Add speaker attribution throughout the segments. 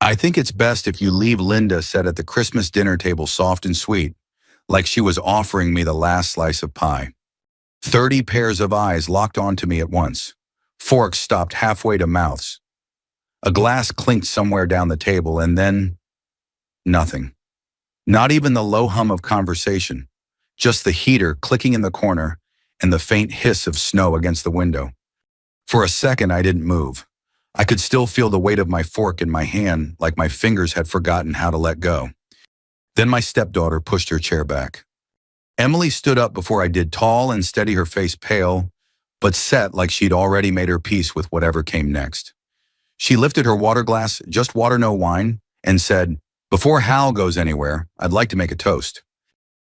Speaker 1: I think it's best if you leave Linda set at the Christmas dinner table soft and sweet, like she was offering me the last slice of pie. 30 pairs of eyes locked onto me at once. Forks stopped halfway to mouths. A glass clinked somewhere down the table, and then nothing. Not even the low hum of conversation, just the heater clicking in the corner and the faint hiss of snow against the window. For a second, I didn't move. I could still feel the weight of my fork in my hand, like my fingers had forgotten how to let go. Then my stepdaughter pushed her chair back. Emily stood up before I did, tall and steady, her face pale, but set like she'd already made her peace with whatever came next. She lifted her water glass, just water, no wine, and said, "Before Hal goes anywhere, I'd like to make a toast."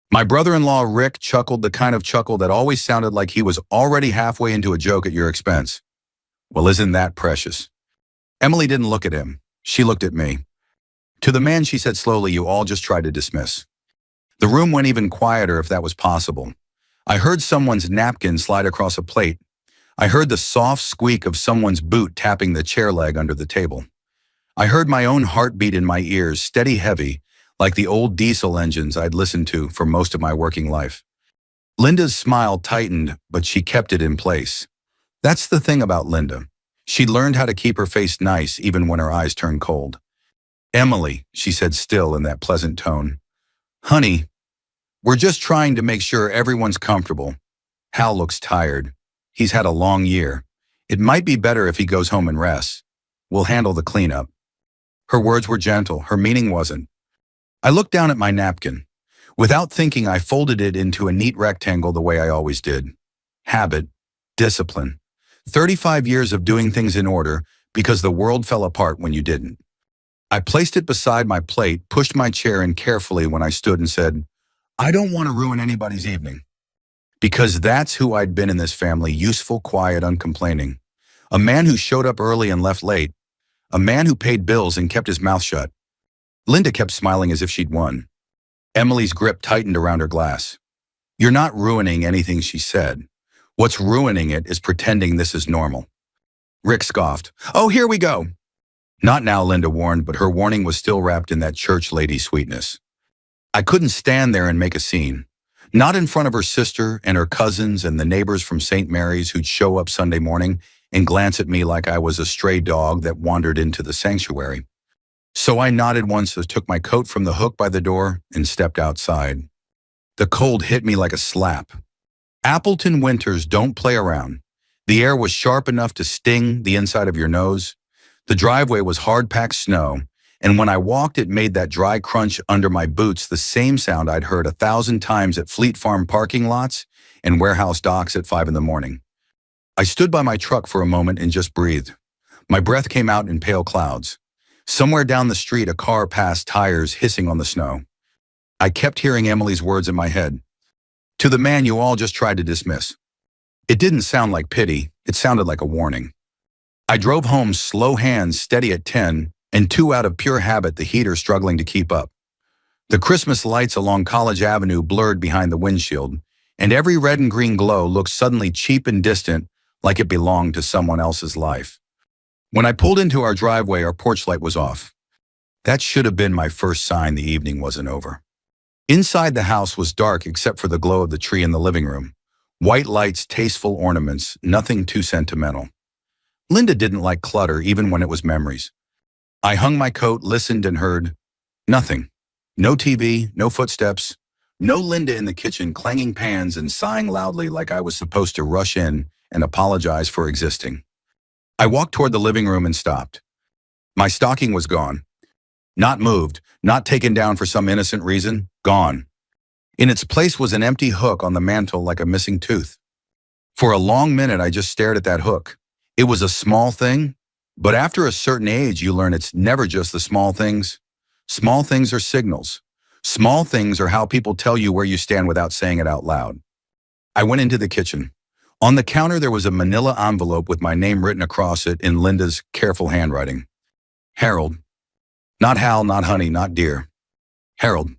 Speaker 1: My brother-in-law, Rick, chuckled, the kind of chuckle that always sounded like he was already halfway into a joke at your expense. "Well, isn't that precious?" Emily didn't look at him. She looked at me. To the man, she said slowly, "You all just tried to dismiss." The room went even quieter, if that was possible. I heard someone's napkin slide across a plate. I heard the soft squeak of someone's boot tapping the chair leg under the table. I heard my own heartbeat in my ears, steady, heavy, like the old diesel engines I'd listened to for most of my working life. Linda's smile tightened, but she kept it in place. That's the thing about Linda. She learned how to keep her face nice even when her eyes turned cold. "Emily," she said, still in that pleasant tone. "Honey, we're just trying to make sure everyone's comfortable. Hal looks tired. He's had a long year. It might be better if he goes home and rests. We'll handle the cleanup." Her words were gentle, her meaning wasn't. I looked down at my napkin. Without thinking, I folded it into a neat rectangle the way I always did. Habit, discipline. 35 years of doing things in order because the world fell apart when you didn't. I placed it beside my plate, pushed my chair in carefully when I stood, and said, "I don't want to ruin anybody's evening." Because that's who I'd been in this family: useful, quiet, uncomplaining. A man who showed up early and left late. A man who paid bills and kept his mouth shut. Linda kept smiling as if she'd won. Emily's grip tightened around her glass. "You're not ruining anything," she said. "What's ruining it is pretending this is normal." Rick scoffed. "Oh, here we go." "Not now," Linda warned, but her warning was still wrapped in that church lady sweetness. I couldn't stand there and make a scene. Not in front of her sister and her cousins and the neighbors from St. Mary's who'd show up Sunday morning and glance at me like I was a stray dog that wandered into the sanctuary. So I nodded once, took my coat from the hook by the door, and stepped outside. The cold hit me like a slap. Appleton winters don't play around. The air was sharp enough to sting the inside of your nose. The driveway was hard-packed snow, and when I walked, it made that dry crunch under my boots the same sound I'd heard 1,000 times at Fleet Farm parking lots and warehouse docks at 5 in the morning. I stood by my truck for a moment and just breathed. My breath came out in pale clouds. Somewhere down the street, a car passed, tires hissing on the snow. I kept hearing Emily's words in my head. "To the man you all just tried to dismiss." It didn't sound like pity, it sounded like a warning. I drove home, slow hands steady at 10, and 2 out of pure habit, the heater struggling to keep up. The Christmas lights along College Avenue blurred behind the windshield, and every red and green glow looked suddenly cheap and distant, like it belonged to someone else's life. When I pulled into our driveway, our porch light was off. That should have been my first sign the evening wasn't over. Inside the house was dark except for the glow of the tree in the living room. White lights, tasteful ornaments, nothing too sentimental. Linda didn't like clutter even when it was memories. I hung my coat, listened, and heard nothing. No TV, no footsteps, no Linda in the kitchen clanging pans and sighing loudly like I was supposed to rush in and apologize for existing. I walked toward the living room and stopped. My stocking was gone. Not moved, not taken down for some innocent reason, gone. In its place was an empty hook on the mantel like a missing tooth. For a long minute, I just stared at that hook. It was a small thing, but after a certain age, you learn it's never just the small things. Small things are signals. Small things are how people tell you where you stand without saying it out loud. I went into the kitchen. On the counter, there was a manila envelope with my name written across it in Linda's careful handwriting. Harold. Not Hal, not honey, not dear. Harold.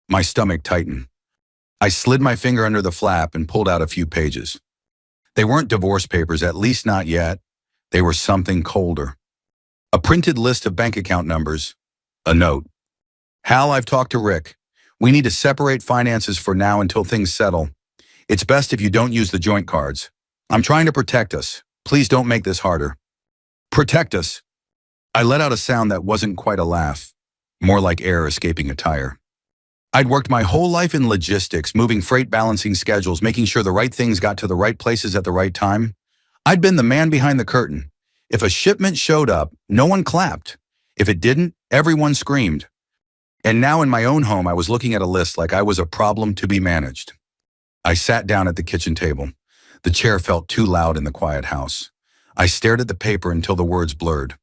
Speaker 1: My stomach tightened. I slid my finger under the flap and pulled out a few pages. They weren't divorce papers, at least not yet. They were something colder. A printed list of bank account numbers. A note. Hal, I've talked to Rick. We need to separate finances for now until things settle. It's best if you don't use the joint cards. I'm trying to protect us. Please don't make this harder. Protect us. I let out a sound that wasn't quite a laugh, more like air escaping a tire. I'd worked my whole life in logistics, moving freight, balancing schedules, making sure the right things got to the right places at the right time. I'd been the man behind the curtain. If a shipment showed up, no one clapped. If it didn't, everyone screamed. And now in my own home, I was looking at a list like I was a problem to be managed. I sat down at the kitchen table. The chair felt too loud in the quiet house. I stared at the paper until the words blurred.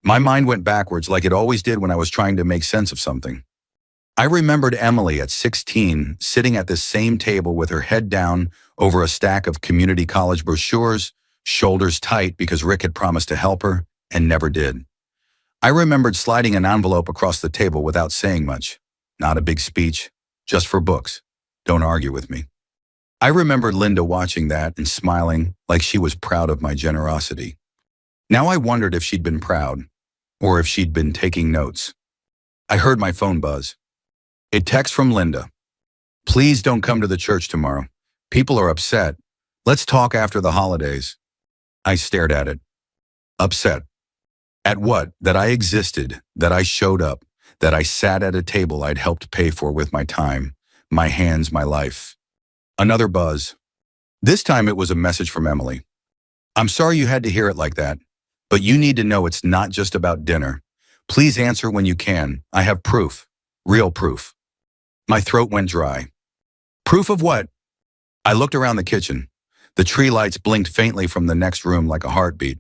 Speaker 1: My mind went backwards like it always did when I was trying to make sense of something. I remembered Emily at 16 sitting at this same table with her head down over a stack of community college brochures, shoulders tight because Rick had promised to help her and never did. I remembered sliding an envelope across the table without saying much. Not a big speech, just for books. Don't argue with me. I remembered Linda watching that and smiling like she was proud of my generosity. Now I wondered if she'd been proud, or if she'd been taking notes. I heard my phone buzz. A text from Linda. Please don't come to the church tomorrow. People are upset. Let's talk after the holidays. I stared at it. Upset. At what? That I existed, that I showed up, that I sat at a table I'd helped pay for with my time, my hands, my life. Another buzz. This time it was a message from Emily. I'm sorry you had to hear it like that, but you need to know it's not just about dinner. Please answer when you can. I have proof. Real proof. My throat went dry. Proof of what? I looked around the kitchen. The tree lights blinked faintly from the next room like a heartbeat.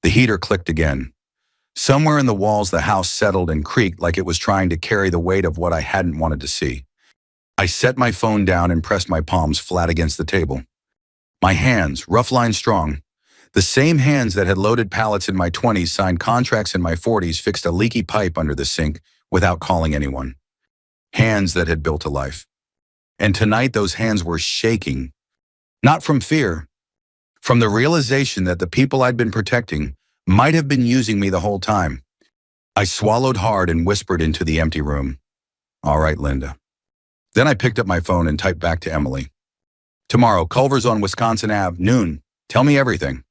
Speaker 1: The heater clicked again. Somewhere in the walls, the house settled and creaked like it was trying to carry the weight of what I hadn't wanted to see. I set my phone down and pressed my palms flat against the table. My hands, rough line strong. The same hands that had loaded pallets in my 20s, signed contracts in my 40s, fixed a leaky pipe under the sink without calling anyone. Hands that had built a life. And tonight those hands were shaking. Not from fear. From the realization that the people I'd been protecting might have been using me the whole time. I swallowed hard and whispered into the empty room. All right, Linda. Then I picked up my phone and typed back to Emily. Tomorrow, Culver's on Wisconsin Ave, noon. Tell me everything.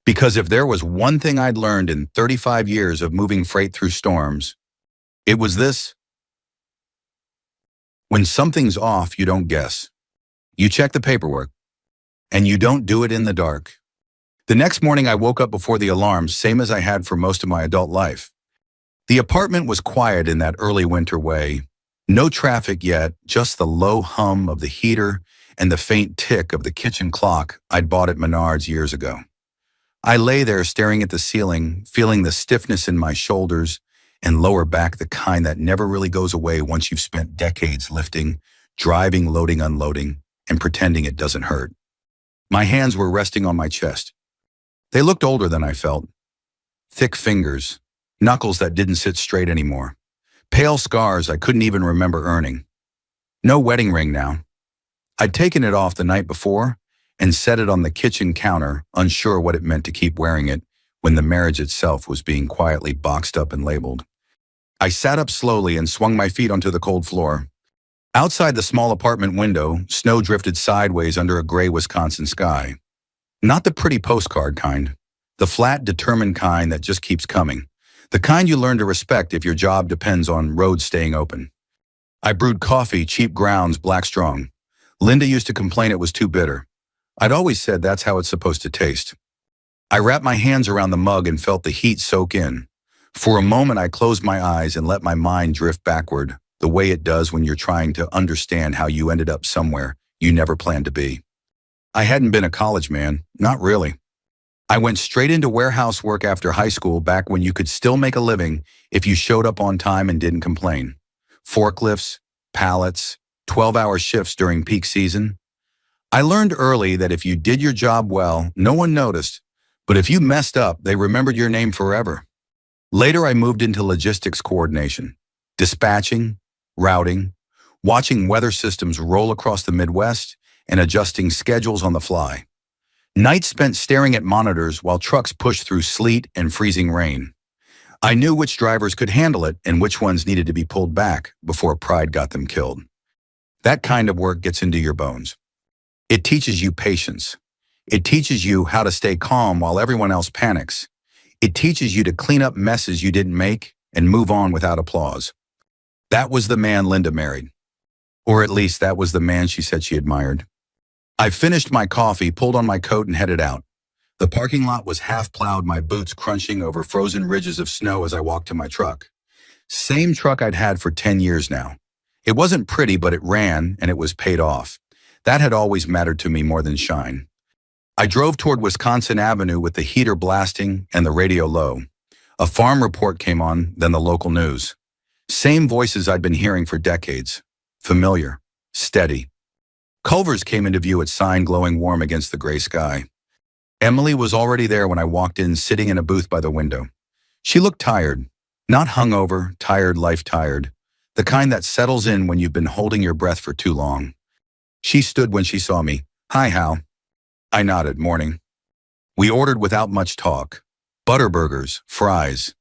Speaker 1: Because if there was one thing I'd learned in 35 years of moving freight through storms, it was this. When something's off, you don't guess. You check the paperwork. And you don't do it in the dark. The next morning, I woke up before the alarms, same as I had for most of my adult life. The apartment was quiet in that early winter way. No traffic yet, just the low hum of the heater and the faint tick of the kitchen clock I'd bought at Menards years ago. I lay there staring at the ceiling, feeling the stiffness in my shoulders and lower back, the kind that never really goes away once you've spent decades lifting, driving, loading, unloading, and pretending it doesn't hurt. My hands were resting on my chest. They looked older than I felt. Thick fingers, knuckles that didn't sit straight anymore. Pale scars I couldn't even remember earning. No wedding ring now. I'd taken it off the night before and set it on the kitchen counter, unsure what it meant to keep wearing it when the marriage itself was being quietly boxed up and labeled. I sat up slowly and swung my feet onto the cold floor. Outside the small apartment window, snow drifted sideways under a gray Wisconsin sky. Not the pretty postcard kind, the flat, determined kind that just keeps coming. The kind you learn to respect if your job depends on roads staying open. I brewed coffee, cheap grounds, black strong. Linda used to complain it was too bitter. I'd always said that's how it's supposed to taste. I wrapped my hands around the mug and felt the heat soak in. For a moment, I closed my eyes and let my mind drift backward, the way it does when you're trying to understand how you ended up somewhere you never planned to be. I hadn't been a college man, not really. I went straight into warehouse work after high school, back when you could still make a living if you showed up on time and didn't complain. Forklifts, pallets, 12-hour shifts during peak season. I learned early that if you did your job well, no one noticed, but if you messed up, they remembered your name forever. Later, I moved into logistics coordination, dispatching, routing, watching weather systems roll across the Midwest, and adjusting schedules on the fly. Nights spent staring at monitors while trucks pushed through sleet and freezing rain. I knew which drivers could handle it and which ones needed to be pulled back before pride got them killed. That kind of work gets into your bones. It teaches you patience. It teaches you how to stay calm while everyone else panics. It teaches you to clean up messes you didn't make and move on without applause. That was the man Linda married. Or at least that was the man she said she admired. I finished my coffee, pulled on my coat, and headed out. The parking lot was half plowed, my boots crunching over frozen ridges of snow as I walked to my truck. Same truck I'd had for 10 years now. It wasn't pretty, but it ran, and it was paid off. That had always mattered to me more than shine. I drove toward Wisconsin Avenue with the heater blasting and the radio low. A farm report came on, then the local news. Same voices I'd been hearing for decades. Familiar. Steady. Culver's came into view, its sign glowing warm against the gray sky. Emily was already there when I walked in, sitting in a booth by the window. She looked tired. Not hungover, tired, life tired. The kind that settles in when you've been holding your breath for too long. She stood when she saw me. "Hi, Hal." I nodded. "Morning." We ordered without much talk. Butterburgers, fries.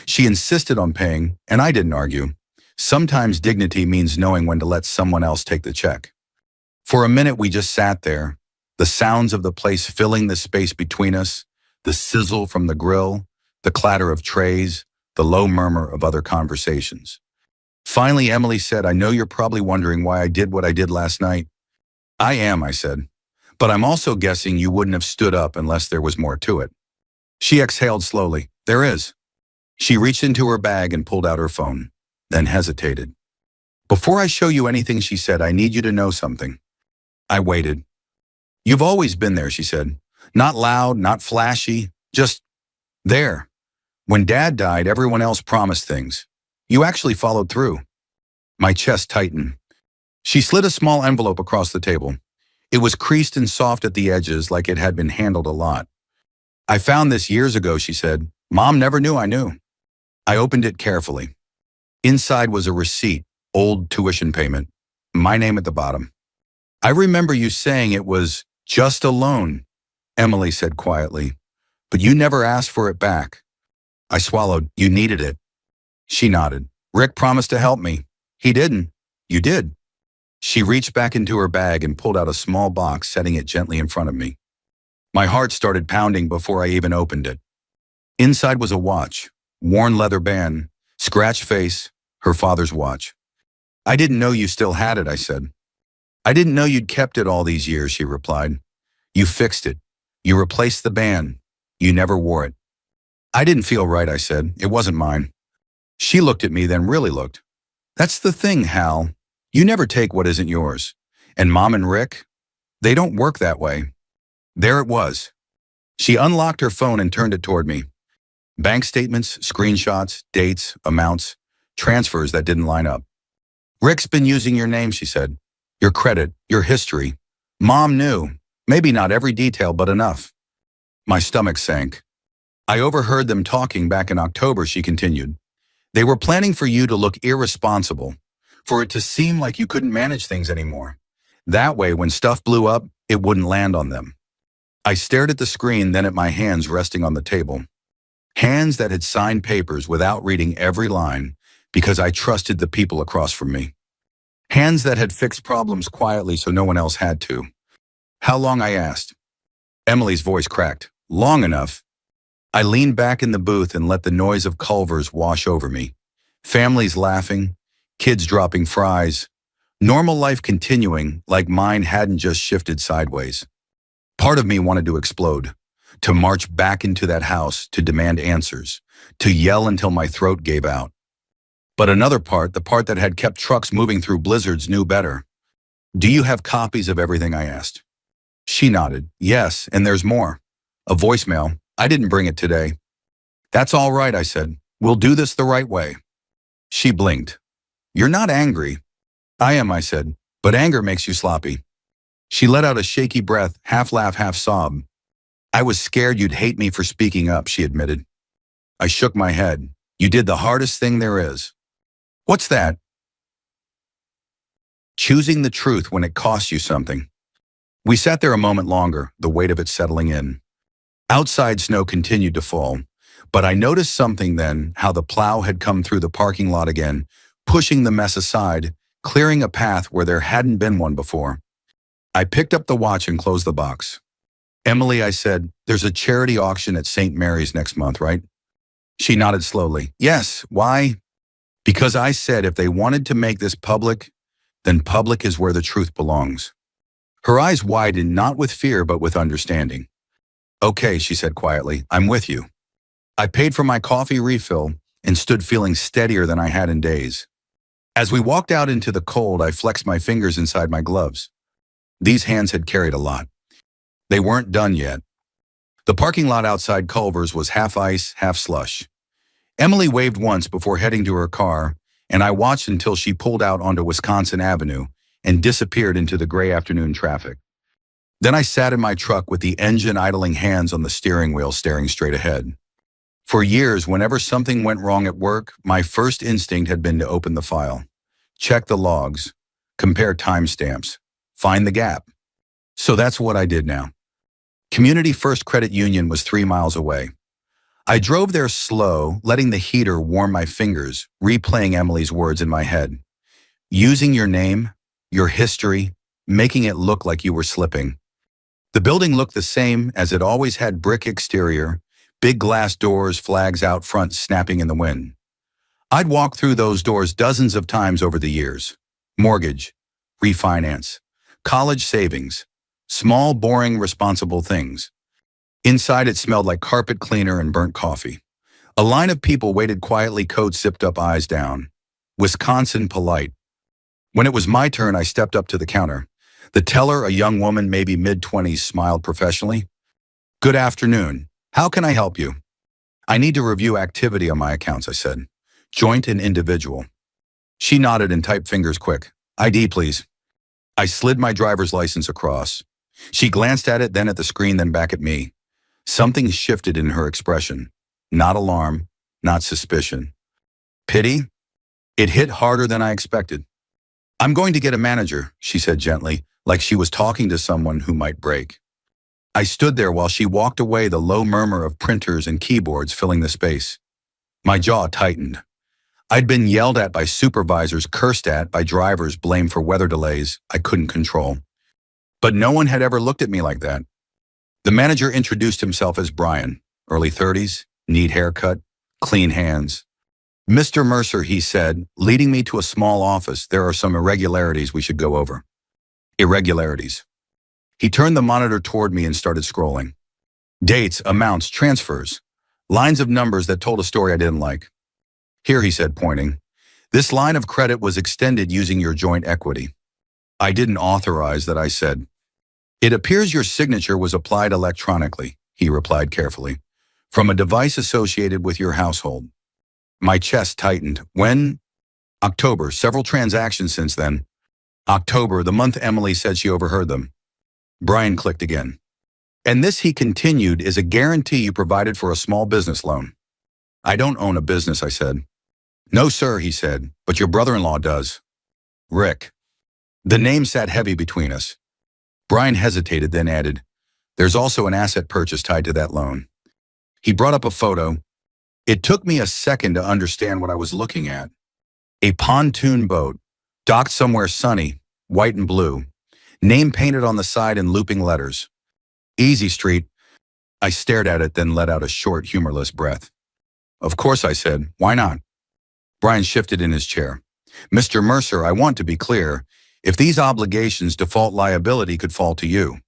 Speaker 1: She insisted on paying, and I didn't argue. Sometimes dignity means knowing when to let someone else take the check. For a minute we just sat there, the sounds of the place filling the space between us, the sizzle from the grill, the clatter of trays, the low murmur of other conversations. Finally, Emily said, "I know you're probably wondering why I did what I did last night." "I am," I said. "But I'm also guessing you wouldn't have stood up unless there was more to it." She exhaled slowly. "There is." She reached into her bag and pulled out her phone, then hesitated. "Before I show you anything," she said, "I need you to know something." I waited. "You've always been there," she said. "Not loud, not flashy, just there. When Dad died, everyone else promised things. You actually followed through." My chest tightened. She slid a small envelope across the table. It was creased and soft at the edges, like it had been handled a lot. "I found this years ago," she said. "Mom never knew I knew." I opened it carefully. Inside was a receipt, old tuition payment, my name at the bottom. "I remember you saying it was just a loan," Emily said quietly, "but you never asked for it back." I swallowed. "You needed it." She nodded. "Rick promised to help me." "He didn't." "You did." She reached back into her bag and pulled out a small box, setting it gently in front of me. My heart started pounding before I even opened it. Inside was a watch, worn leather band, scratched face, her father's watch. "I didn't know you still had it," I said. "I didn't know you'd kept it all these years," she replied. "You fixed it. You replaced the band. You never wore it." "I didn't feel right," I said. "It wasn't mine." She looked at me, then really looked. "That's the thing, Hal. You never take what isn't yours. And Mom and Rick, they don't work that way." There it was. She unlocked her phone and turned it toward me. Bank statements, screenshots, dates, amounts, transfers that didn't line up. "Rick's been using your name," she said. "Your credit, your history. Mom knew. Maybe not every detail, but enough." My stomach sank. "I overheard them talking back in October," she continued. "They were planning for you to look irresponsible, for it to seem like you couldn't manage things anymore. That way, when stuff blew up, it wouldn't land on them." I stared at the screen, then at my hands resting on the table. Hands that had signed papers without reading every line because I trusted the people across from me. Hands that had fixed problems quietly so no one else had to. "How long?" I asked. Emily's voice cracked. "Long enough." I leaned back in the booth and let the noise of Culver's wash over me. Families laughing, kids dropping fries, normal life continuing like mine hadn't just shifted sideways. Part of me wanted to explode, to march back into that house, to demand answers, to yell until my throat gave out. But another part, the part that had kept trucks moving through blizzards, knew better. "Do you have copies of everything?" I asked. She nodded. "Yes, and there's more. A voicemail. I didn't bring it today." "That's all right," I said. "We'll do this the right way." She blinked. "You're not angry." "I am," I said, "but anger makes you sloppy." She let out a shaky breath, half laugh, half sob. "I was scared you'd hate me for speaking up," she admitted. I shook my head. "You did the hardest thing there is." "What's that?" "Choosing the truth when it costs you something." We sat there a moment longer, the weight of it settling in. Outside snow continued to fall, But I noticed something then, how the plow had come through the parking lot again, pushing the mess aside, clearing a path where there hadn't been one before. I picked up the watch and closed the box. Emily, I said, there's a charity auction at St. Mary's next month, right? She nodded slowly. Yes, why? Because I said if they wanted to make this public, then public is where the truth belongs. Her eyes widened, not with fear, but with understanding. Okay, she said quietly, I'm with you. I paid for my coffee refill and stood feeling steadier than I had in days. As we walked out into the cold, I flexed my fingers inside my gloves. These hands had carried a lot. They weren't done yet. The parking lot outside Culver's was half ice, half slush. Emily waved once before heading to her car, and I watched until she pulled out onto Wisconsin Avenue and disappeared into the gray afternoon traffic. Then I sat in my truck with the engine idling, hands on the steering wheel, staring straight ahead. For years, whenever something went wrong at work, my first instinct had been to open the file, check the logs, compare timestamps, find the gap. So that's what I did now. Community First Credit Union was 3 miles away. I drove there slow, letting the heater warm my fingers, replaying Emily's words in my head. Using your name, your history, making it look like you were slipping. The building looked the same, as it always had: brick exterior, big glass doors, flags out front snapping in the wind. I'd walked through those doors dozens of times over the years. Mortgage, refinance, college savings, small, boring, responsible things. Inside, it smelled like carpet cleaner and burnt coffee. A line of people waited quietly, coats zipped up, eyes down. Wisconsin polite. When it was my turn, I stepped up to the counter. The teller, a young woman, maybe mid-20s, smiled professionally. Good afternoon. How can I help you? I need to review activity on my accounts, I said. Joint and individual. She nodded and typed, fingers quick. ID, please. I slid my driver's license across. She glanced at it, then at the screen, then back at me. Something shifted in her expression. Not alarm, not suspicion. Pity? It hit harder than I expected. I'm going to get a manager, she said gently, like she was talking to someone who might break. I stood there while she walked away, the low murmur of printers and keyboards filling the space. My jaw tightened. I'd been yelled at by supervisors, cursed at by drivers, blamed for weather delays I couldn't control. But no one had ever looked at me like that. The manager introduced himself as Brian, early 30s, neat haircut, clean hands. Mr. Mercer, he said, leading me to a small office. There are some irregularities we should go over. Irregularities. He turned the monitor toward me and started scrolling. Dates, amounts, transfers, lines of numbers that told a story I didn't like. Here, he said, pointing. This line of credit was extended using your joint equity. I didn't authorize that, I said. It appears your signature was applied electronically, he replied carefully, from a device associated with your household. My chest tightened. When? October, several transactions since then. October, the month Emily said she overheard them. Brian clicked again. And this, he continued, is a guarantee you provided for a small business loan. I don't own a business, I said. No, sir, he said, but your brother-in-law does. Rick. The name sat heavy between us. Brian hesitated, then added, there's also an asset purchase tied to that loan. He brought up a photo. It took me a second to understand what I was looking at. A pontoon boat, docked somewhere sunny, white and blue, name painted on the side in looping letters. Easy Street. I stared at it, then let out a short, humorless breath. Of course, I said. Why not? Brian shifted in his chair. Mr. Mercer, I want to be clear. If these obligations default, liability could fall to you.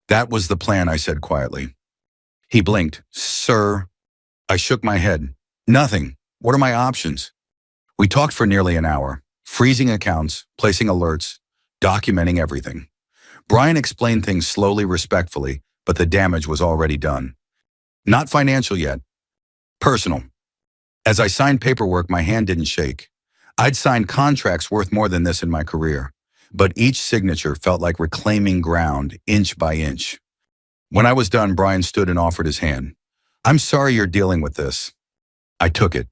Speaker 1: That was the plan, I said quietly. He blinked. Sir. I shook my head. Nothing. What are my options? We talked for nearly an hour, freezing accounts, placing alerts, documenting everything. Brian explained things slowly, respectfully, but the damage was already done. Not financial yet. Personal. As I signed paperwork, my hand didn't shake. I'd signed contracts worth more than this in my career, but each signature felt like reclaiming ground, inch by inch. When I was done, Brian stood and offered his hand. I'm sorry you're dealing with this. I took it.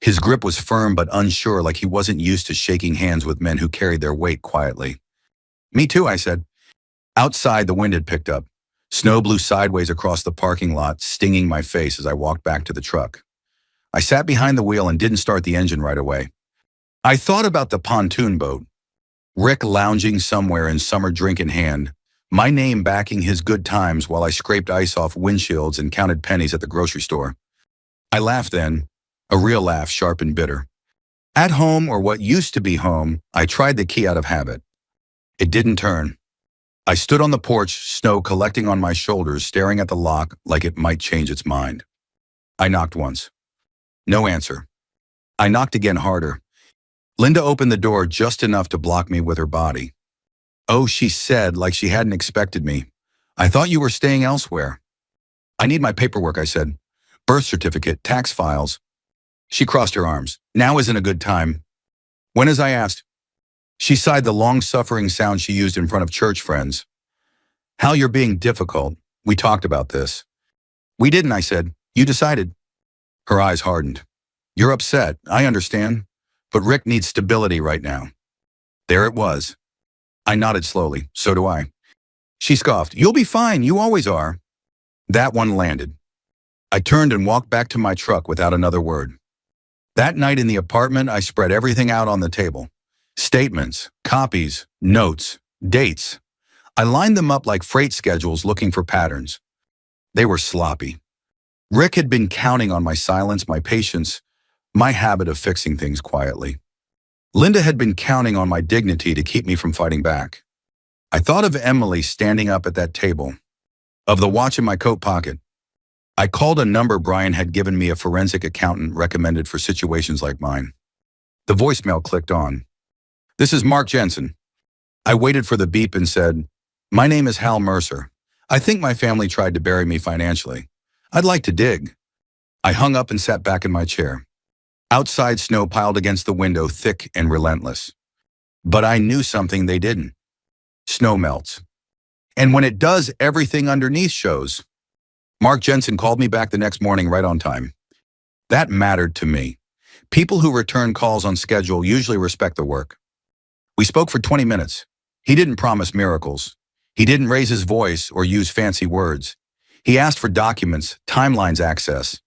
Speaker 1: His grip was firm but unsure, like he wasn't used to shaking hands with men who carried their weight quietly. Me too, I said. Outside, the wind had picked up. Snow blew sideways across the parking lot, stinging my face as I walked back to the truck. I sat behind the wheel and didn't start the engine right away. I thought about the pontoon boat, Rick lounging somewhere in summer drink in hand, my name backing his good times while I scraped ice off windshields and counted pennies at the grocery store. I laughed then, a real laugh, sharp and bitter. At home, or what used to be home, I tried the key out of habit. It didn't turn. I stood on the porch, snow collecting on my shoulders, staring at the lock like it might change its mind. I knocked once. No answer. I knocked again, harder. Linda opened the door just enough to block me with her body. "Oh," she said, like she hadn't expected me. "I thought you were staying elsewhere." "I need my paperwork," I said. "Birth certificate, tax files." She crossed her arms. "Now isn't a good time." "When?" as I asked. She sighed, the long-suffering sound she used in front of church friends. "Hal, you're being difficult. We talked about this." "We didn't," I said. "You decided." Her eyes hardened. "You're upset. I understand. But Rick needs stability right now." There it was. I nodded slowly. "So do I." She scoffed. "You'll be fine. You always are." That one landed. I turned and walked back to my truck without another word. That night in the apartment, I spread everything out on the table. Statements, copies, notes, dates. I lined them up like freight schedules looking for patterns. They were sloppy. Rick had been counting on my silence, my patience, my habit of fixing things quietly. Linda had been counting on my dignity to keep me from fighting back. I thought of Emily standing up at that table, of the watch in my coat pocket. I called a number Brian had given me, a forensic accountant recommended for situations like mine. The voicemail clicked on. "This is Mark Jensen." I waited for the beep and said, "My name is Hal Mercer. I think my family tried to bury me financially. I'd like to dig." I hung up and sat back in my chair. Outside, snow piled against the window, thick and relentless. But I knew something they didn't. Snow melts. And when it does, everything underneath shows. Mark Jensen called me back the next morning right on time. That mattered to me. People who return calls on schedule usually respect the work. We spoke for 20 minutes. He didn't promise miracles. He didn't raise his voice or use fancy words. He asked for documents, timelines, access.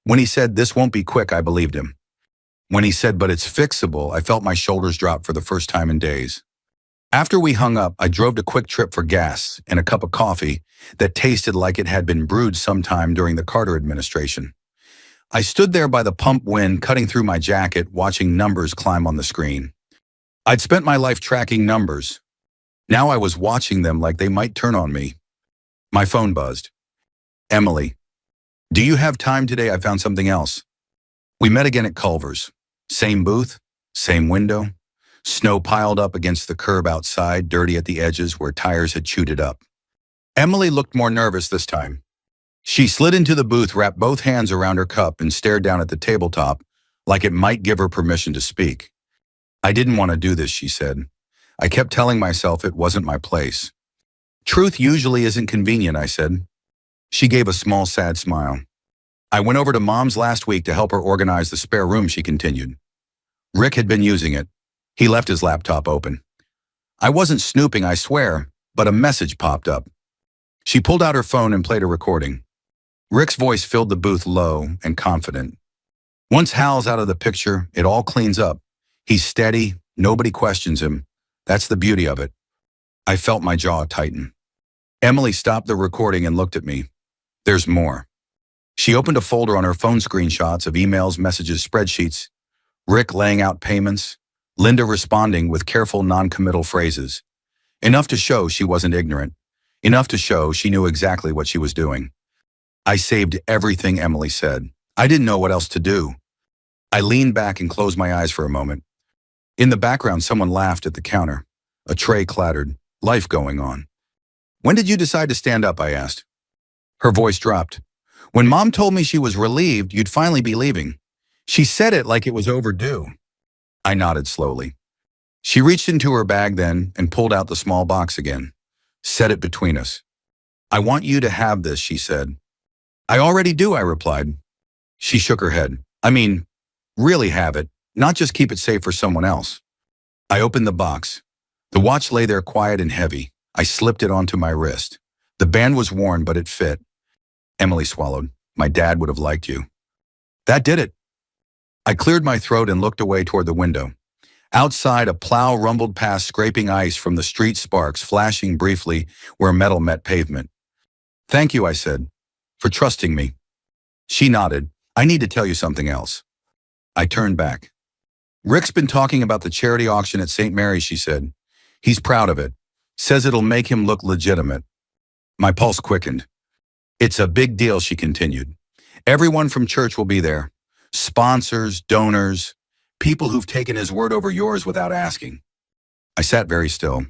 Speaker 1: When he said, "This won't be quick," I believed him. When he said, "But it's fixable," I felt my shoulders drop for the first time in days. After we hung up, I drove a quick trip for gas and a cup of coffee that tasted like it had been brewed sometime during the Carter administration. I stood there by the pump, wind cutting through my jacket, watching numbers climb on the screen. I'd spent my life tracking numbers. Now I was watching them like they might turn on me. My phone buzzed. "Emily, do you have time today? I found something else." We met again at Culver's. Same booth, same window. Snow piled up against the curb outside, dirty at the edges where tires had chewed it up. Emily looked more nervous this time. She slid into the booth, wrapped both hands around her cup, and stared down at the tabletop like it might give her permission to speak. "I didn't want to do this," she said. "I kept telling myself it wasn't my place." "Truth usually isn't convenient," I said. She gave a small, sad smile. "I went over to Mom's last week to help her organize the spare room," she continued. "Rick had been using it. He left his laptop open. I wasn't snooping, I swear, but a message popped up." She pulled out her phone and played a recording. Rick's voice filled the booth, low and confident. "Once Hal's out of the picture, it all cleans up. He's steady, nobody questions him. That's the beauty of it." I felt my jaw tighten. Emily stopped the recording and looked at me. "There's more." She opened a folder on her phone, screenshots of emails, messages, spreadsheets. Rick laying out payments. Linda responding with careful, non-committal phrases. Enough to show she wasn't ignorant. Enough to show she knew exactly what she was doing. I saved everything Emily said. I didn't know what else to do. I leaned back and closed my eyes for a moment. In the background, someone laughed at the counter. A tray clattered. Life going on. "When did you decide to stand up?" I asked. Her voice dropped. "When Mom told me she was relieved you'd finally be leaving. She said it like it was overdue." I nodded slowly. She reached into her bag then and pulled out the small box again. "Set it between us." "I want you to have this," she said. "I already do," I replied. She shook her head. "I mean, really have it, not just keep it safe for someone else." I opened the box. The watch lay there quiet and heavy. I slipped it onto my wrist. The band was worn, but it fit. Emily swallowed. My dad would have liked you. That did it. I cleared my throat and looked away toward the window. Outside, a plow rumbled past, scraping ice from the street sparks, flashing briefly where metal met pavement. Thank you, I said, for trusting me. She nodded. I need to tell you something else. I turned back. Rick's been talking about the charity auction at St. Mary's, she said. He's proud of it. Says it'll make him look legitimate. My pulse quickened. It's a big deal, she continued. Everyone from church will be there. Sponsors, donors, people who've taken his word over yours without asking. I sat very still.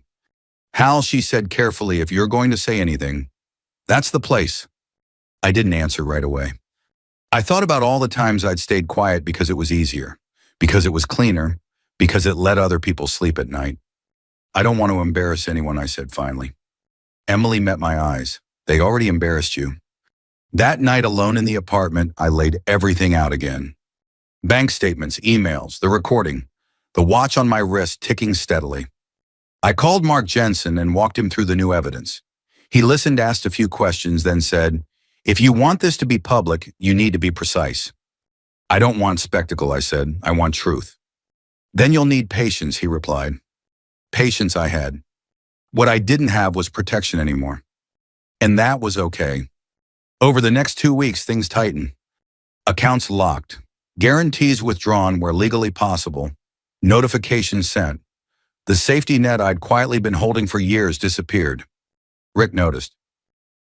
Speaker 1: Hal, she said carefully, if you're going to say anything, that's the place. I didn't answer right away. I thought about all the times I'd stayed quiet because it was easier, because it was cleaner, because it let other people sleep at night. I don't want to embarrass anyone, I said finally. Emily met my eyes. They already embarrassed you. That night alone in the apartment, I laid everything out again. Bank statements, emails, the recording, the watch on my wrist ticking steadily. I called Mark Jensen and walked him through the new evidence. He listened, asked a few questions, then said, if you want this to be public, you need to be precise. I don't want spectacle, I said. I want truth. Then you'll need patience, he replied. Patience I had. What I didn't have was protection anymore. And that was okay. Over the next 2 weeks, things tightened. Accounts locked. Guarantees withdrawn where legally possible. Notifications sent. The safety net I'd quietly been holding for years disappeared. Rick noticed.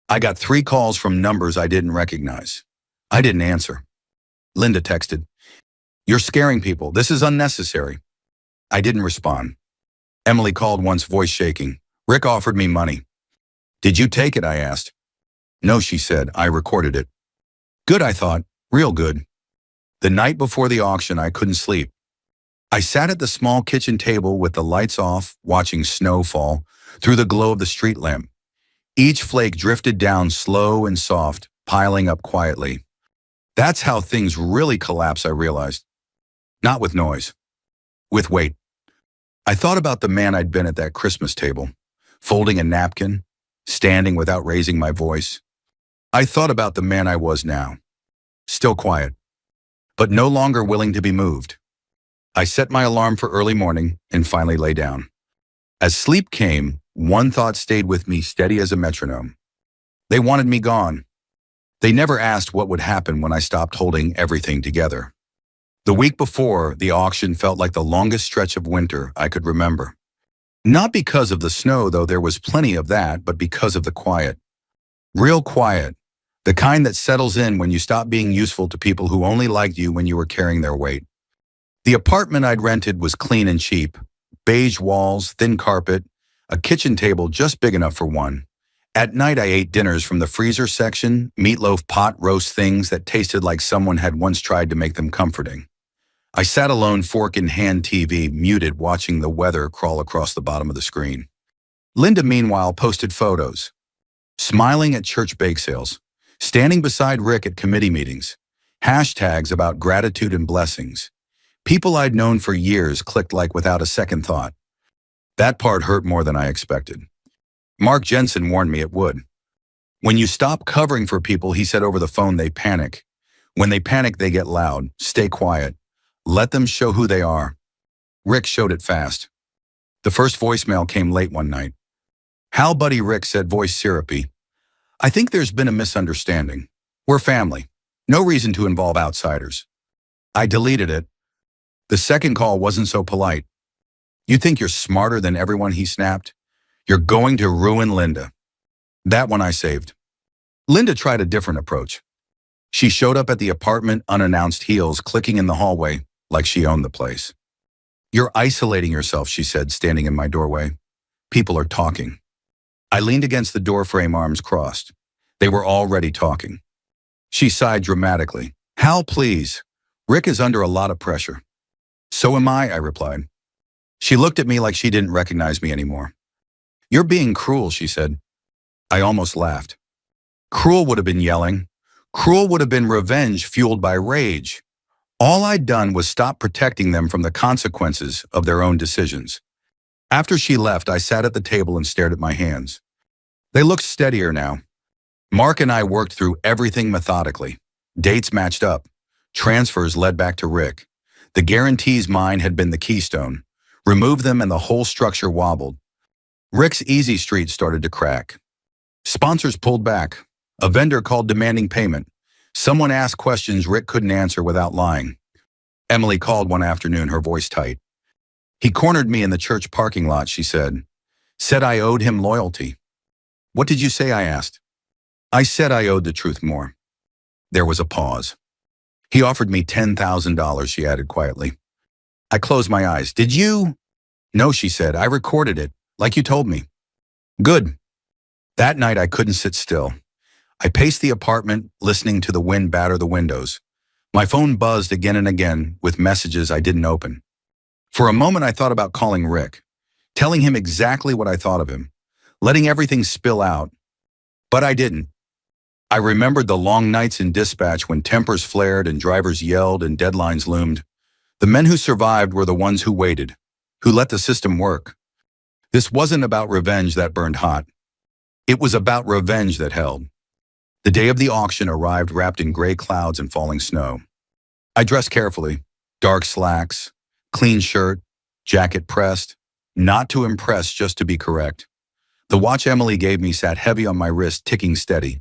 Speaker 1: I got 3 calls from numbers I didn't recognize. I didn't answer. Linda texted, you're scaring people. This is unnecessary. I didn't respond. Emily called once, voice shaking. Rick offered me money. Did you take it? I asked. No, she said. I recorded it. Good, I thought. Real good. The night before the auction, I couldn't sleep. I sat at the small kitchen table with the lights off, watching snow fall through the glow of the street lamp. Each flake drifted down slow and soft, piling up quietly. That's how things really collapse, I realized. Not with noise. With weight. I thought about the man I'd been at that Christmas table, folding a napkin, standing without raising my voice. I thought about the man I was now. Still quiet, but no longer willing to be moved. I set my alarm for early morning and finally lay down. As sleep came, one thought stayed with me, steady as a metronome. They wanted me gone. They never asked what would happen when I stopped holding everything together. The week before, the auction felt like the longest stretch of winter I could remember. Not because of the snow, though there was plenty of that, but because of the quiet. Real quiet. The kind that settles in when you stop being useful to people who only liked you when you were carrying their weight. The apartment I'd rented was clean and cheap. Beige walls, thin carpet, a kitchen table just big enough for one. At night, I ate dinners from the freezer section, meatloaf pot roast things that tasted like someone had once tried to make them comforting. I sat alone, fork in hand, TV muted, watching the weather crawl across the bottom of the screen. Linda, meanwhile, posted photos. Smiling at church bake sales, standing beside Rick at committee meetings, hashtags about gratitude and blessings. People I'd known for years clicked like without a second thought. That part hurt more than I expected. Mark Jensen warned me it would. When you stop covering for people, he said over the phone, they panic. When they panic, they get loud. Stay quiet. Let them show who they are. Rick showed it fast. The first voicemail came late one night. Hal, buddy, Rick said, voice syrupy. I think there's been a misunderstanding. We're family. No reason to involve outsiders. I deleted it. The second call wasn't so polite. You think you're smarter than everyone, he snapped. You're going to ruin Linda. That one I saved. Linda tried a different approach. She showed up at the apartment unannounced, heels clicking in the hallway like she owned the place. You're isolating yourself, she said, standing in my doorway. People are talking. I leaned against the doorframe, arms crossed. They were already talking. She sighed dramatically. Hal, please. Rick is under a lot of pressure. So am I replied. She looked at me like she didn't recognize me anymore. You're being cruel, she said. I almost laughed. Cruel would have been yelling. Cruel would have been revenge fueled by rage. All I'd done was stop protecting them from the consequences of their own decisions. After she left, I sat at the table and stared at my hands. They looked steadier now. Mark and I worked through everything methodically. Dates matched up. Transfers led back to Rick. The guarantees mine had been the keystone. Remove them and the whole structure wobbled. Rick's Easy Street started to crack. Sponsors pulled back. A vendor called demanding payment. Someone asked questions Rick couldn't answer without lying. Emily called one afternoon, her voice tight. He cornered me in the church parking lot, she said. Said I owed him loyalty. What did you say? I asked. I said I owed the truth more. There was a pause. He offered me $10,000, she added quietly. I closed my eyes. Did you? No, she said. I recorded it, like you told me. Good. That night I couldn't sit still. I paced the apartment, listening to the wind batter the windows. My phone buzzed again and again with messages I didn't open. For a moment I thought about calling Rick, telling him exactly what I thought of him, letting everything spill out. But I didn't. I remembered the long nights in dispatch when tempers flared and drivers yelled and deadlines loomed. The men who survived were the ones who waited, who let the system work. This wasn't about revenge that burned hot. It was about revenge that held. The day of the auction arrived wrapped in gray clouds and falling snow. I dressed carefully, dark slacks, clean shirt, jacket pressed, not to impress, just to be correct. The watch Emily gave me sat heavy on my wrist, ticking steady.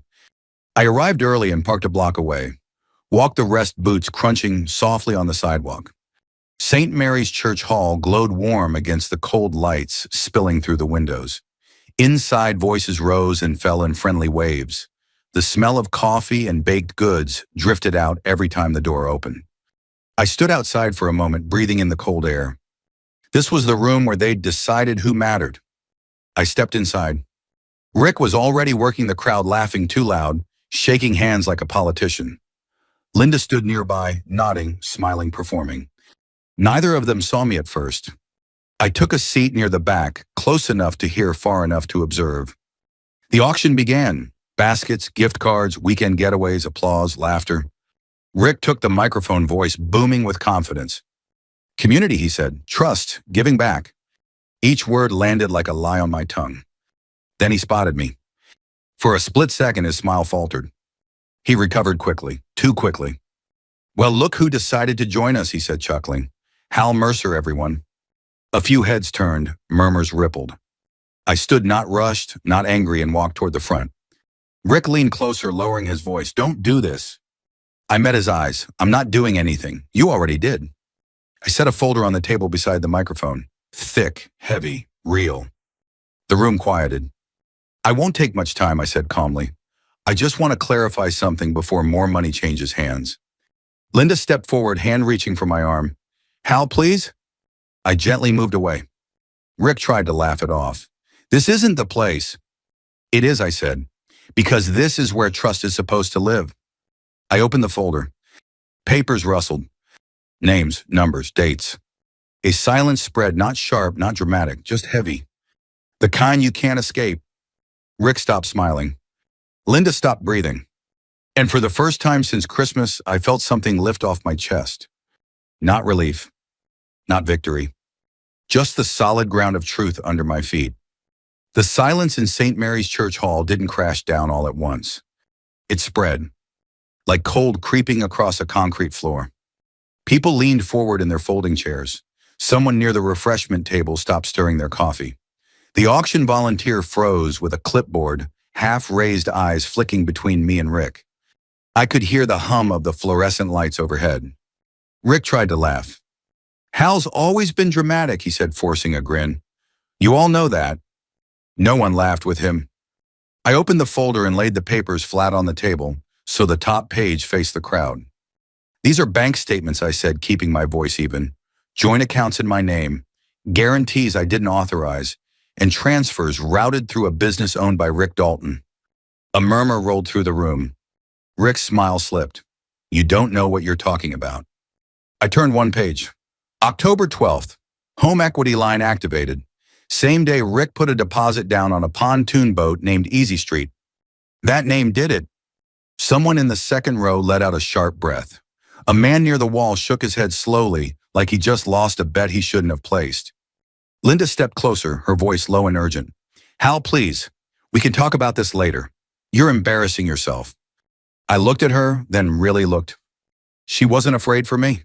Speaker 1: I arrived early and parked a block away, walked the rest boots crunching softly on the sidewalk. St. Mary's Church Hall glowed warm against the cold lights spilling through the windows. Inside, voices rose and fell in friendly waves. The smell of coffee and baked goods drifted out every time the door opened. I stood outside for a moment, breathing in the cold air. This was the room where they'd decided who mattered. I stepped inside. Rick was already working the crowd, laughing too loud, shaking hands like a politician. Linda stood nearby, nodding, smiling, performing. Neither of them saw me at first. I took a seat near the back, close enough to hear, far enough to observe. The auction began. Baskets, gift cards, weekend getaways, applause, laughter. Rick took the microphone, voice booming with confidence. Community, he said. Trust, giving back. Each word landed like a lie on my tongue. Then he spotted me. For a split second, his smile faltered. He recovered quickly, too quickly. Well, look who decided to join us, he said, chuckling. Hal Mercer, everyone. A few heads turned, murmurs rippled. I stood, not rushed, not angry, and walked toward the front. Rick leaned closer, lowering his voice. Don't do this. I met his eyes. I'm not doing anything. You already did. I set a folder on the table beside the microphone. Thick, heavy, real. The room quieted. I won't take much time, I said calmly. I just want to clarify something before more money changes hands. Linda stepped forward, hand reaching for my arm. Hal, please? I gently moved away. Rick tried to laugh it off. This isn't the place. It is, I said, because this is where trust is supposed to live. I opened the folder. Papers rustled. Names, numbers, dates. A silence spread, not sharp, not dramatic, just heavy. The kind you can't escape. Rick stopped smiling. Linda stopped breathing. And for the first time since Christmas, I felt something lift off my chest. Not relief, not victory. Just the solid ground of truth under my feet. The silence in St. Mary's Church Hall didn't crash down all at once. It spread, like cold creeping across a concrete floor. People leaned forward in their folding chairs. Someone near the refreshment table stopped stirring their coffee. The auction volunteer froze with a clipboard, half-raised eyes flicking between me and Rick. I could hear the hum of the fluorescent lights overhead. Rick tried to laugh. Hal's always been dramatic, he said, forcing a grin. You all know that. No one laughed with him. I opened the folder and laid the papers flat on the table, so the top page faced the crowd. These are bank statements, I said, keeping my voice even. Joint accounts in my name, guarantees I didn't authorize, and transfers routed through a business owned by Rick Dalton. A murmur rolled through the room. Rick's smile slipped. You don't know what you're talking about. I turned one page. October 12th, home equity line activated. Same day Rick put a deposit down on a pontoon boat named Easy Street. That name did it. Someone in the second row let out a sharp breath. A man near the wall shook his head slowly, like he just lost a bet he shouldn't have placed. Linda stepped closer, her voice low and urgent. Hal, please. We can talk about this later. You're embarrassing yourself. I looked at her, then really looked. She wasn't afraid for me.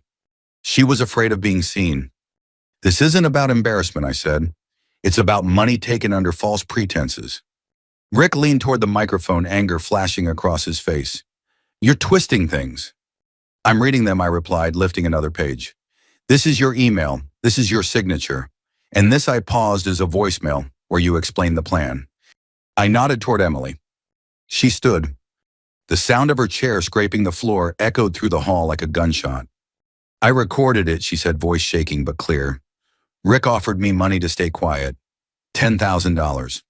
Speaker 1: She was afraid of being seen. This isn't about embarrassment, I said. It's about money taken under false pretenses. Rick leaned toward the microphone, anger flashing across his face. You're twisting things. I'm reading them, I replied, lifting another page. This is your email. This is your signature. And this I paused as a voicemail where you explained the plan. I nodded toward Emily. She stood. The sound of her chair scraping the floor echoed through the hall like a gunshot. I recorded it, she said, voice shaking but clear. Rick offered me money to stay quiet. $10,000.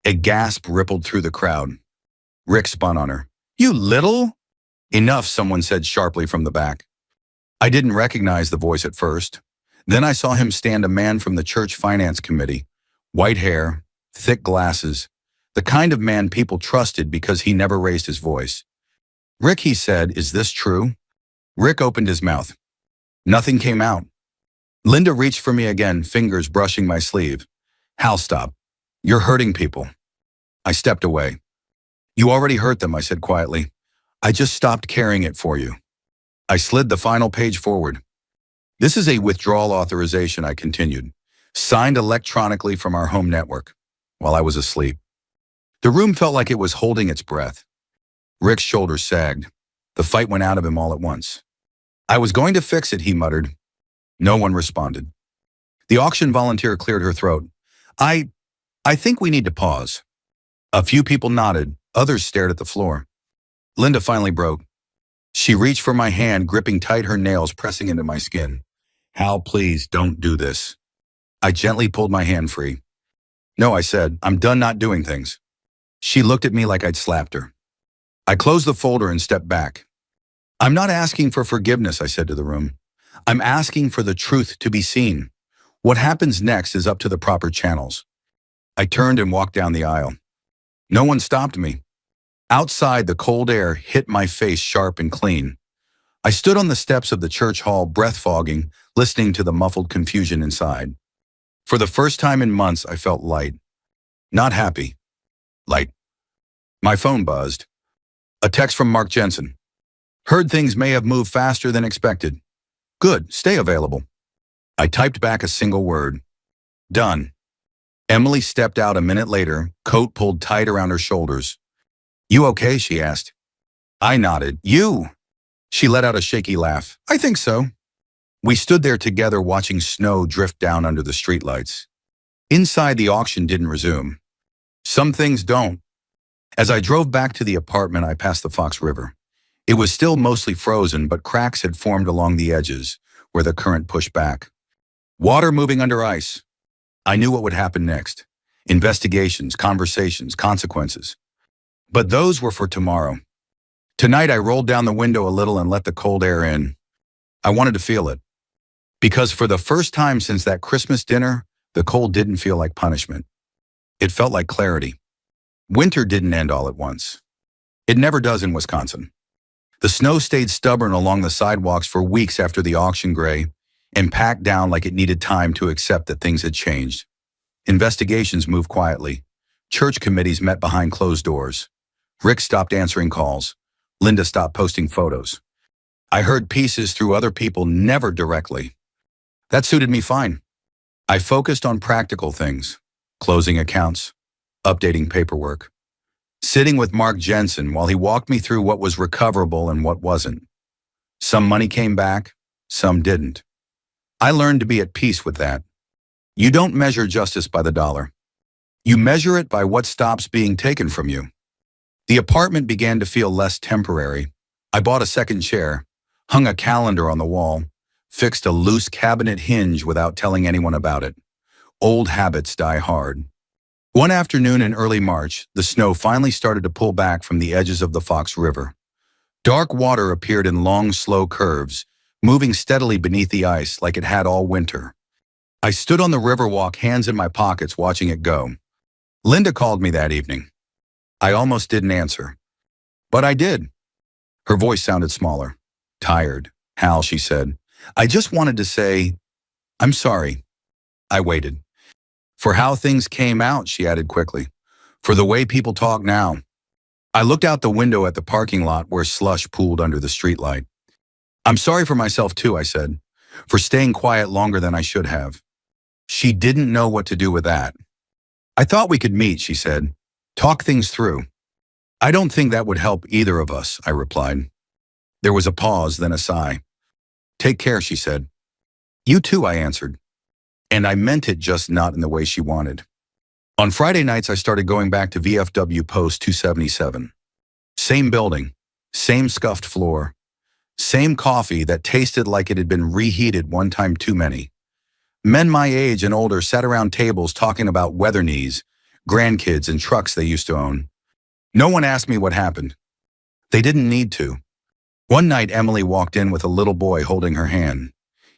Speaker 1: A gasp rippled through the crowd. Rick spun on her. You little? Enough, someone said sharply from the back. I didn't recognize the voice at first. Then I saw him stand, a man from the church finance committee. White hair, thick glasses, the kind of man people trusted because he never raised his voice. Rick, he said, is this true? Rick opened his mouth. Nothing came out. Linda reached for me again, fingers brushing my sleeve. Hal, stop. You're hurting people. I stepped away. You already hurt them, I said quietly. I just stopped carrying it for you. I slid the final page forward. This is a withdrawal authorization, I continued, signed electronically from our home network, while I was asleep. The room felt like it was holding its breath. Rick's shoulders sagged. The fight went out of him all at once. I was going to fix it, he muttered. No one responded. The auction volunteer cleared her throat. I think we need to pause. A few people nodded, others stared at the floor. Linda finally broke. She reached for my hand, gripping tight, her nails pressing into my skin. Hal, please, don't do this. I gently pulled my hand free. No, I said, I'm done not doing things. She looked at me like I'd slapped her. I closed the folder and stepped back. I'm not asking for forgiveness, I said to the room. I'm asking for the truth to be seen. What happens next is up to the proper channels. I turned and walked down the aisle. No one stopped me. Outside, the cold air hit my face sharp and clean. I stood on the steps of the church hall, breath fogging, listening to the muffled confusion inside. For the first time in months, I felt light. Not happy. Light. My phone buzzed. A text from Mark Jensen. Heard things may have moved faster than expected. Good, stay available. I typed back a single word. Done. Emily stepped out a minute later, coat pulled tight around her shoulders. You okay? She asked. I nodded. You? She let out a shaky laugh. I think so. We stood there together watching snow drift down under the streetlights. Inside, the auction didn't resume. Some things don't. As I drove back to the apartment, I passed the Fox River. It was still mostly frozen, but cracks had formed along the edges where the current pushed back. Water moving under ice. I knew what would happen next. Investigations, conversations, consequences. But those were for tomorrow. Tonight, I rolled down the window a little and let the cold air in. I wanted to feel it. Because for the first time since that Christmas dinner, the cold didn't feel like punishment. It felt like clarity. Winter didn't end all at once. It never does in Wisconsin. The snow stayed stubborn along the sidewalks for weeks after the auction gray and packed down like it needed time to accept that things had changed. Investigations moved quietly. Church committees met behind closed doors. Rick stopped answering calls. Linda stopped posting photos. I heard pieces through other people, never directly. That suited me fine. I focused on practical things, closing accounts, updating paperwork, sitting with Mark Jensen while he walked me through what was recoverable and what wasn't. Some money came back, some didn't. I learned to be at peace with that. You don't measure justice by the dollar. You measure it by what stops being taken from you. The apartment began to feel less temporary. I bought a second chair, hung a calendar on the wall, fixed a loose cabinet hinge without telling anyone about it. Old habits die hard. One afternoon in early March, the snow finally started to pull back from the edges of the Fox River. Dark water appeared in long, slow curves, moving steadily beneath the ice like it had all winter. I stood on the riverwalk, hands in my pockets, watching it go. Linda called me that evening. I almost didn't answer. But I did. Her voice sounded smaller. Tired. Hal, she said. I just wanted to say, I'm sorry. I waited. For how things came out, she added quickly. For the way people talk now. I looked out the window at the parking lot where slush pooled under the streetlight. I'm sorry for myself too, I said, for staying quiet longer than I should have. She didn't know what to do with that. I thought we could meet, she said. Talk things through. I don't think that would help either of us, I replied. There was a pause, then a sigh. Take care, she said. You too, I answered. And I meant it, just not in the way she wanted. On Friday nights, I started going back to VFW Post 277. Same building, same scuffed floor, same coffee that tasted like it had been reheated one time too many. Men my age and older sat around tables talking about weather knees, grandkids, and trucks they used to own. No one asked me what happened. They didn't need to. One night, Emily walked in with a little boy holding her hand.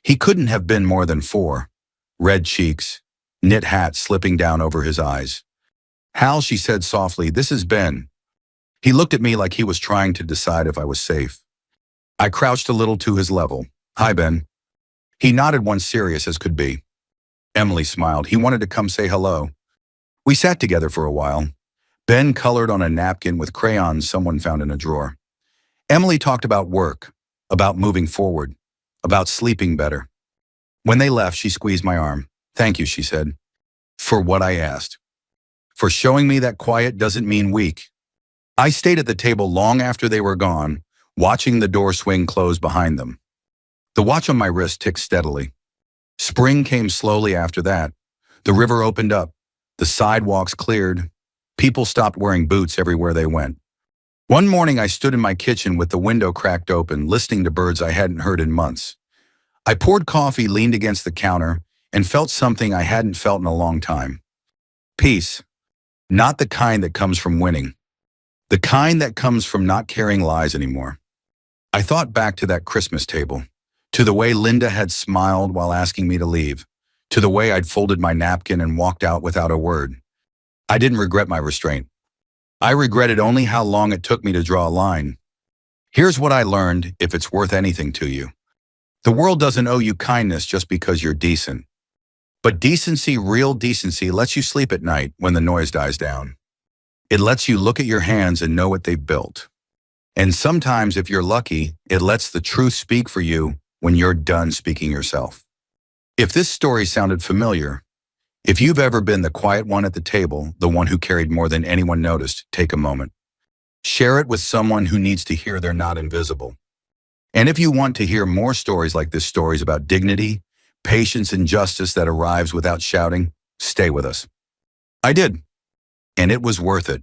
Speaker 1: He couldn't have been more than 4. Red cheeks, knit hat slipping down over his eyes. Hal, she said softly, this is Ben. He looked at me like he was trying to decide if I was safe. I crouched a little to his level. Hi, Ben. He nodded, once serious as could be. Emily smiled. He wanted to come say hello. We sat together for a while. Ben colored on a napkin with crayons someone found in a drawer. Emily talked about work, about moving forward, about sleeping better. When they left, she squeezed my arm. Thank you, she said, for what I asked. For showing me that quiet doesn't mean weak. I stayed at the table long after they were gone, watching the door swing close behind them. The watch on my wrist ticked steadily. Spring came slowly after that. The river opened up. The sidewalks cleared. People stopped wearing boots everywhere they went. One morning, I stood in my kitchen with the window cracked open, listening to birds I hadn't heard in months. I poured coffee, leaned against the counter, and felt something I hadn't felt in a long time. Peace. Not the kind that comes from winning. The kind that comes from not carrying lies anymore. I thought back to that Christmas table, to the way Linda had smiled while asking me to leave, to the way I'd folded my napkin and walked out without a word. I didn't regret my restraint. I regretted only how long it took me to draw a line. Here's what I learned, if it's worth anything to you. The world doesn't owe you kindness just because you're decent. But decency, real decency, lets you sleep at night when the noise dies down. It lets you look at your hands and know what they've built. And sometimes, if you're lucky, it lets the truth speak for you when you're done speaking yourself. If this story sounded familiar, if you've ever been the quiet one at the table, the one who carried more than anyone noticed, take a moment. Share it with someone who needs to hear they're not invisible. And if you want to hear more stories like this, stories about dignity, patience, and justice that arrives without shouting, stay with us. I did, and it was worth it.